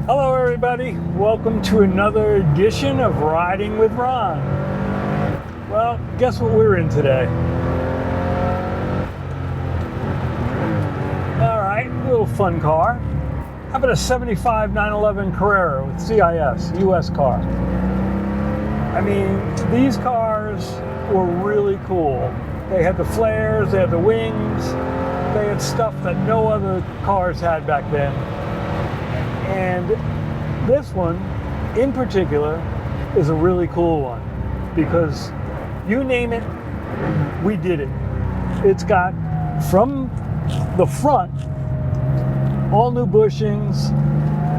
Hello everybody, welcome to another edition of Riding with Ron. Well, guess what we're in today? Alright, a little fun car. How about a 75 911 Carrera with CIS, US car? I mean, these cars were really cool. They had the flares, they had the wings, they had stuff that no other cars had back then. And this one, in particular, is a really cool one because you name it, we did it. It's got, from the front, all new bushings,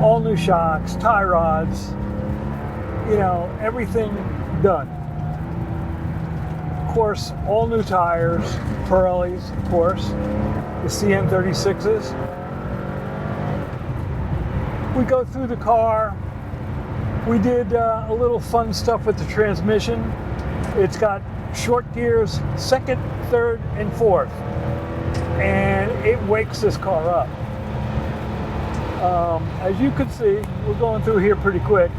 all new shocks, tie rods, you know, everything done. Of course, all new tires, Pirellis, of course, the CN36s. We go through the car. We did a little fun stuff with the transmission. It's got short gears, second, third, and fourth. And it wakes this car up. As you can see, we're going through here pretty quick.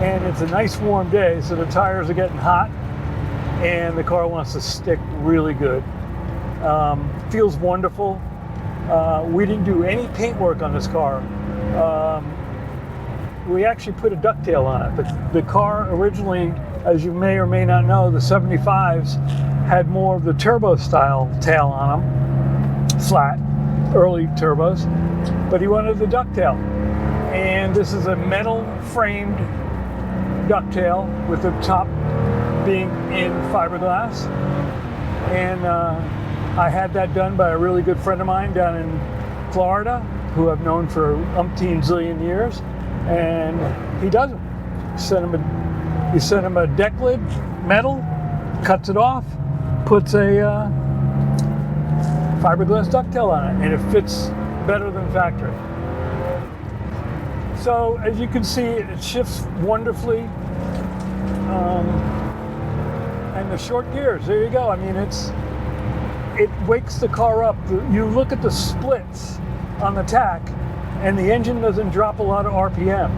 And it's a nice warm day, so the tires are getting hot. And the car wants to stick really good. Feels wonderful. We didn't do any paint work on this car. We actually put a ducktail on it. The car originally, as you may or may not know, the 75s had more of the turbo style tail on them, flat, early turbos, but he wanted the ducktail. And this is a metal framed ducktail with the top being in fiberglass. And I had that done by a really good friend of mine down in Florida, who I've known for umpteen zillion years, and he does it. You send him a deck lid, metal, cuts it off, puts a fiberglass ducktail on it, and it fits better than factory. So as you can see, it shifts wonderfully, and the short gears, there you go. I mean, it wakes the car up. You look at the splits on the tack, and the engine doesn't drop a lot of RPM,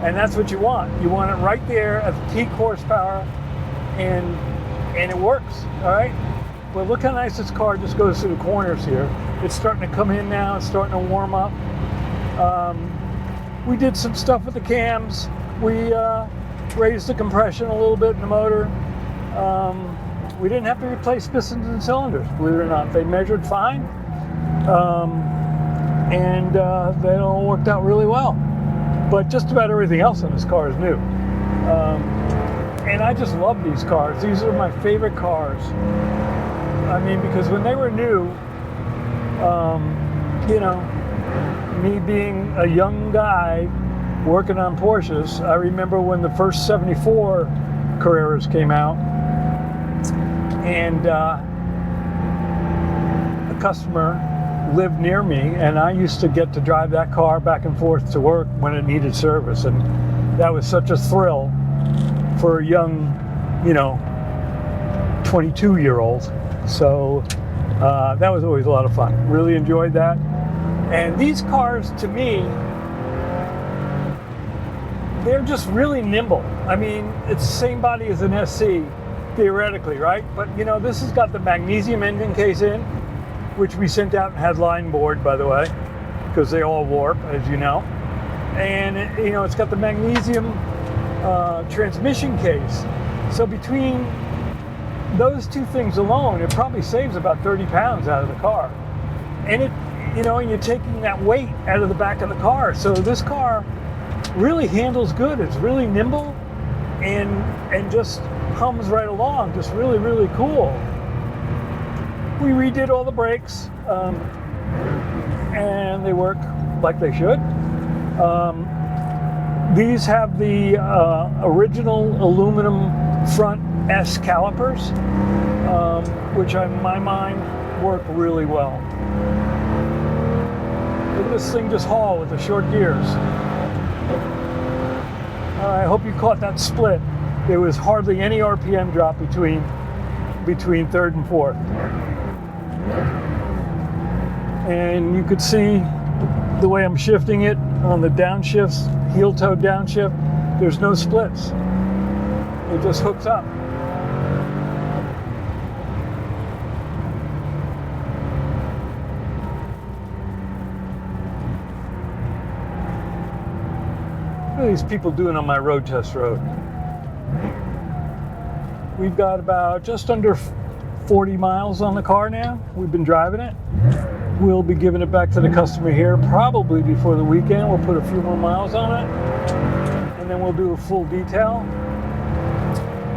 and that's what you want. You want it right there at the peak horsepower, and it works. All right. Well, look how nice this car just goes through the corners here. It's starting to come in now. It's starting to warm up. We did some stuff with the cams. We raised the compression a little bit in the motor. We didn't have to replace pistons and cylinders, believe it or not. They measured fine. And they all worked out really well. But just about everything else on this car is new. And I just love these cars. These are my favorite cars. I mean, because when they were new, you know, me being a young guy working on Porsches, I remember when the first 74 Carreras came out, and a customer lived near me, and I used to get to drive that car back and forth to work when it needed service, and that was such a thrill for a young, you know, 22-year-old. So that was always a lot of fun. Really enjoyed that. And these cars, to me, they're just really nimble. I mean, it's the same body as an SC, theoretically, right? But you know, this has got the magnesium engine case in, which we sent out and had line board, by the way, because they all warp, as you know. And you know, it's got the magnesium transmission case. So between those two things alone, it probably saves about 30 pounds out of the car. And it, you know, and you're taking that weight out of the back of the car. So this car really handles good. It's really nimble and just hums right along. Just really, really cool. We redid all the brakes, and they work like they should. These have the original aluminum front S calipers, which in my mind work really well. Look at this thing just haul with the short gears. I hope you caught that split. There was hardly any RPM drop between third and fourth. And you could see the way I'm shifting it, on the downshifts, heel toe downshift, there's no splits. It just hooks up. What are these people doing on my road test road? We've got about just under 40 miles on the car now. We've been driving it. We'll be giving it back to the customer here probably before the weekend. We'll put a few more miles on it, and then we'll do a full detail.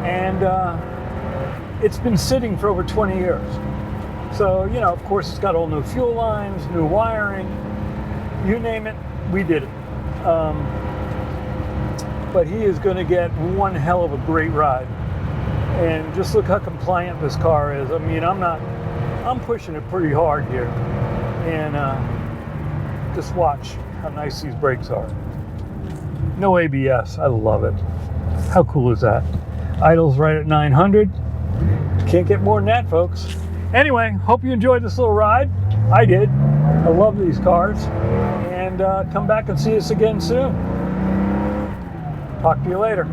And it's been sitting for over 20 years. So, you know, of course, it's got all new fuel lines, new wiring, you name it, we did it. But he is going to get one hell of a great ride. And just look how compliant this car is. I mean, I'm pushing it pretty hard here. And just watch how nice these brakes are. No ABS, I love it. How cool is that? Idle's right at 900. Can't get more than that, folks. Anyway, hope you enjoyed this little ride. I did. I love these cars. And come back and see us again soon. Talk to you later.